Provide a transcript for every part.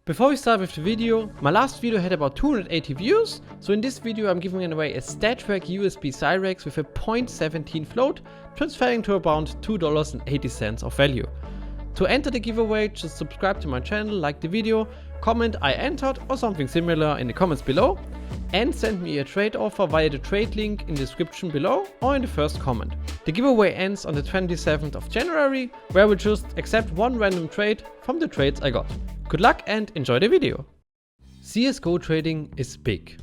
Before we start with the video, my last video had about 280 views, so in this video I'm giving away a StatTrak USB Cyrex with a 0.17 float, transferring to around $2.80 of value. To enter the giveaway, just subscribe to my channel, like the video, comment I entered or something similar in the comments below, and send me a trade offer via the trade link in the description below or in the first comment. The giveaway ends on the 27th of January, where I will just accept one random trade from the trades I got. Good luck and enjoy the video! CSGO trading is big.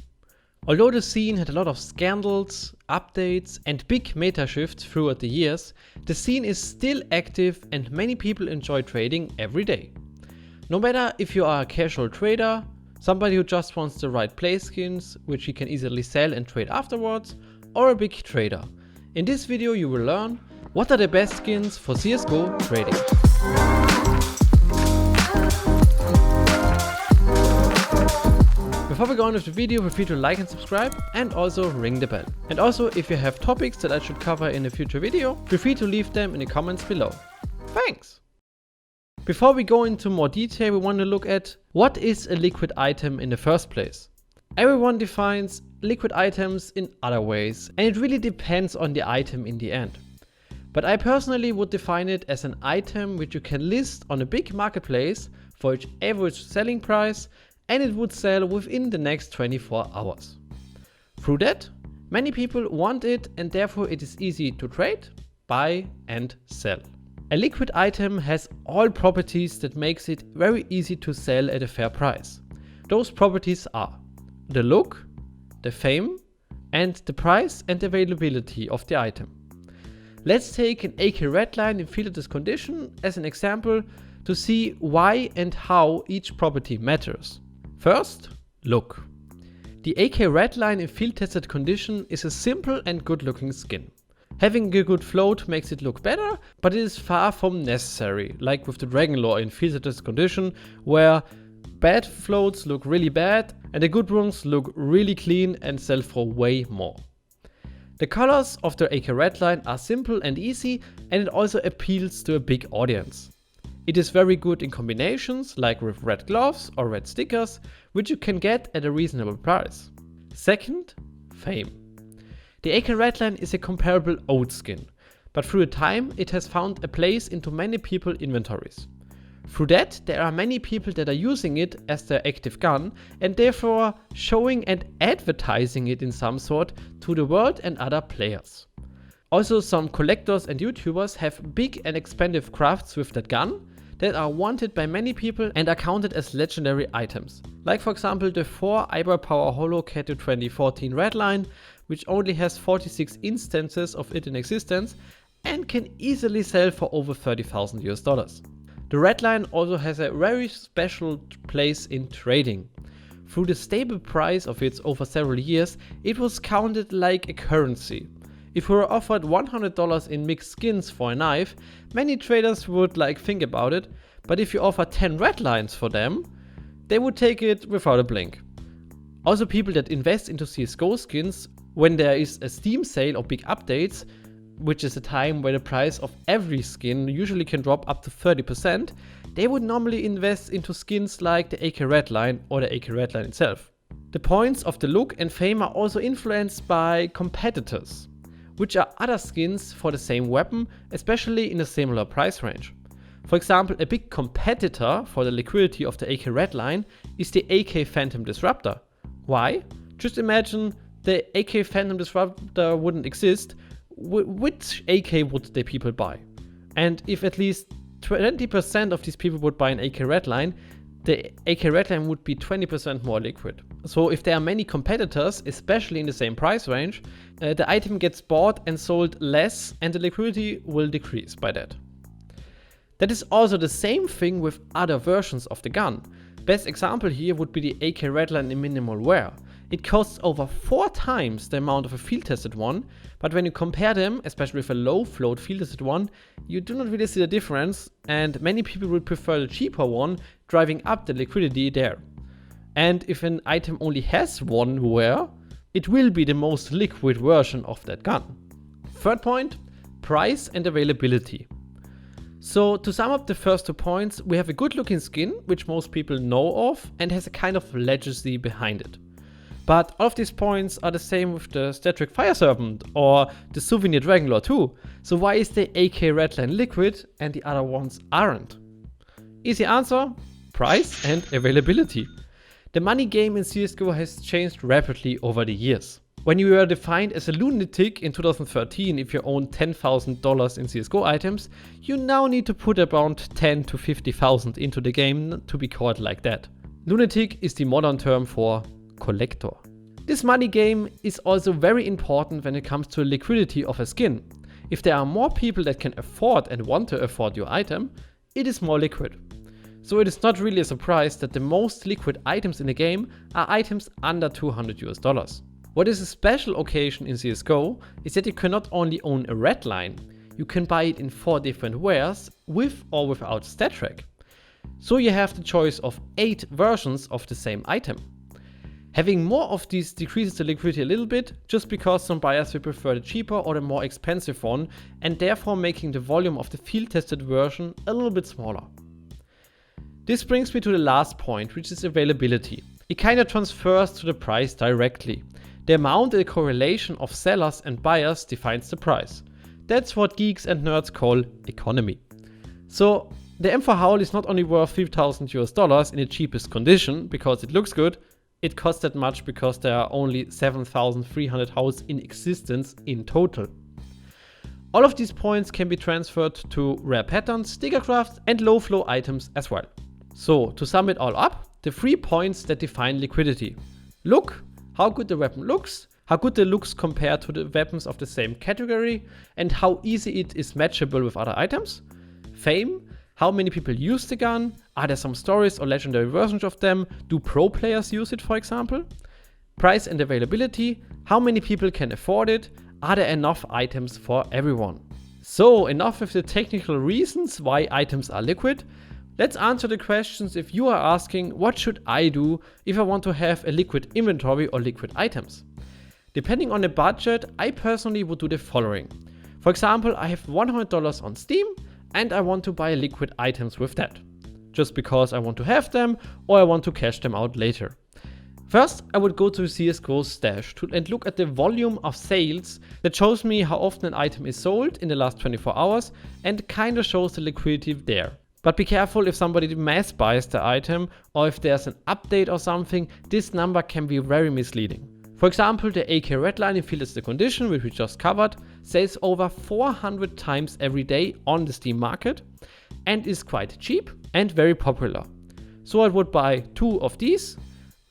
Although the scene had a lot of scandals, updates and big meta shifts throughout the years, the scene is still active and many people enjoy trading every day. No matter if you are a casual trader, somebody who just wants the right play skins which he can easily sell and trade afterwards, or a big trader. In this video you will learn what are the best skins for CSGO trading. Before we go on with the video, feel free to like and subscribe and also ring the bell. And also, if you have topics that I should cover in a future video, feel free to leave them in the comments below. Thanks! Before we go into more detail, we want to look at what is a liquid item in the first place. Everyone defines liquid items in other ways, and it really depends on the item in the end. But I personally would define it as an item which you can list on a big marketplace for its average selling price, and it would sell within the next 24 hours. Through that, many people want it and therefore it is easy to trade, buy and sell. A liquid item has all properties that makes it very easy to sell at a fair price. Those properties are the look, the fame, and the price and availability of the item. Let's take an AK redline in filtered condition as an example to see why and how each property matters. First, look. The AK redline in field tested condition is a simple and good looking skin. Having a good float makes it look better, but it is far from necessary, like with the Dragon Lore in field tested condition, where bad floats look really bad and the good ones look really clean and sell for way more. The colors of the AK redline are simple and easy, and it also appeals to a big audience. It is very good in combinations like with red gloves or red stickers, which you can get at a reasonable price. Second, fame. The AK redline is a comparable old skin, but through time it has found a place into many people's inventories. Through that, there are many people that are using it as their active gun and therefore showing and advertising it in some sort to the world and other players. Also, some collectors and YouTubers have big and expensive crafts with that gun that are wanted by many people and are counted as legendary items. Like for example the 4 IBuyPower Holo Katowice 2014 redline, which only has 46 instances of it in existence and can easily sell for over $30,000. The redline also has a very special place in trading. Through the stable price of it over several years, it was counted like a currency. If we were offered $100 in mixed skins for a knife, many traders would think about it, but if you offer 10 redlines for them, they would take it without a blink. Also, people that invest into CSGO skins when there is a Steam sale or big updates, which is a time where the price of every skin usually can drop up to 30%, they would normally invest into skins like the AK redline or the AK redline itself. The points of the look and fame are also influenced by competitors, which are other skins for the same weapon, especially in a similar price range. For example, a big competitor for the liquidity of the AK redline is the AK Phantom Disruptor. Why? Just imagine the AK Phantom Disruptor wouldn't exist, which AK would the people buy? And if at least 20% of these people would buy an AK redline, the AK redline would be 20% more liquid. So if there are many competitors, especially in the same price range, the item gets bought and sold less and the liquidity will decrease by that. That is also the same thing with other versions of the gun. Best example here would be the AK redline in minimal wear. It costs over 4 times the amount of a field tested one, but when you compare them, especially with a low float field tested one, you do not really see the difference, and many people would prefer the cheaper one, driving up the liquidity there. And if an item only has one wear, it will be the most liquid version of that gun. Third point, price and availability. So to sum up the first 2 points, we have a good looking skin, which most people know of and has a kind of legacy behind it. But all of these points are the same with the Statric Fire Serpent or the Souvenir Dragonlord too. So why is the AK Redline liquid and the other ones aren't? Easy answer: price and availability. The money game in CSGO has changed rapidly over the years. When you were defined as a lunatic in 2013 if you own $10,000 in CSGO items, you now need to put around 10 to 50,000 into the game to be called like that. Lunatic is the modern term for collector. This money game is also very important when it comes to the liquidity of a skin. If there are more people that can afford and want to afford your item, it is more liquid. So it is not really a surprise that the most liquid items in the game are items under $200. What is a special occasion in CSGO is that you can not only own a red line, you can buy it in 4 different wares with or without stat track. So you have the choice of 8 versions of the same item. Having more of these decreases the liquidity a little bit, just because some buyers will prefer the cheaper or the more expensive one, and therefore making the volume of the field tested version a little bit smaller. This brings me to the last point, which is availability. It kinda transfers to the price directly. The amount and the correlation of sellers and buyers defines the price. That's what geeks and nerds call economy. So the M4 Howl is not only worth $3,000 in the cheapest condition because it looks good, it costs that much because there are only 7,300 howls in existence in total. All of these points can be transferred to rare patterns, sticker crafts and low flow items as well. So to sum it all up, the 3 points that define liquidity. Look, how good the weapon looks, how good it looks compared to the weapons of the same category, and how easy it is matchable with other items. Fame, how many people use the gun, are there some stories or legendary versions of them, do pro players use it for example? Price and availability, how many people can afford it, are there enough items for everyone? So enough with the technical reasons why items are liquid. Let's answer the questions if you are asking what should I do if I want to have a liquid inventory or liquid items. Depending on the budget, I personally would do the following. For example, I have $100 on Steam and I want to buy liquid items with that. Just because I want to have them or I want to cash them out later. First, I would go to CSGO stash and look at the volume of sales that shows me how often an item is sold in the last 24 hours and kinda shows the liquidity there. But be careful if somebody mass buys the item or if there's an update or something, this number can be very misleading. For example, the AK Redline in Field as the Condition, which we just covered, sells over 400 times every day on the Steam market and is quite cheap and very popular. So I would buy 2 of these.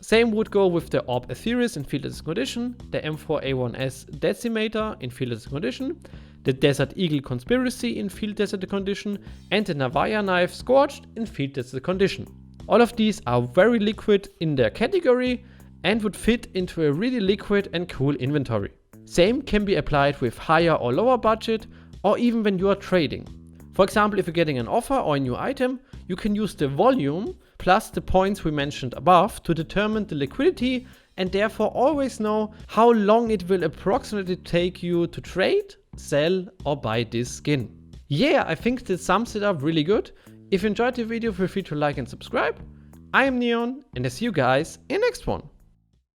Same would go with the Orb Aetherius in Field as a Condition, the M4A1S Decimator in Field as a Condition, the Desert Eagle Conspiracy in Field as a Condition, and the Navaya Knife Scorched in Field as a Condition. All of these are very liquid in their category and would fit into a really liquid and cool inventory. Same can be applied with higher or lower budget, or even when you are trading. For example, if you're getting an offer or a new item, you can use the volume plus the points we mentioned above to determine the liquidity and therefore always know how long it will approximately take you to trade, sell or buy this skin. Yeah, I think this sums it up really good. If you enjoyed the video, feel free to like and subscribe. I am Neon and I see you guys in the next one.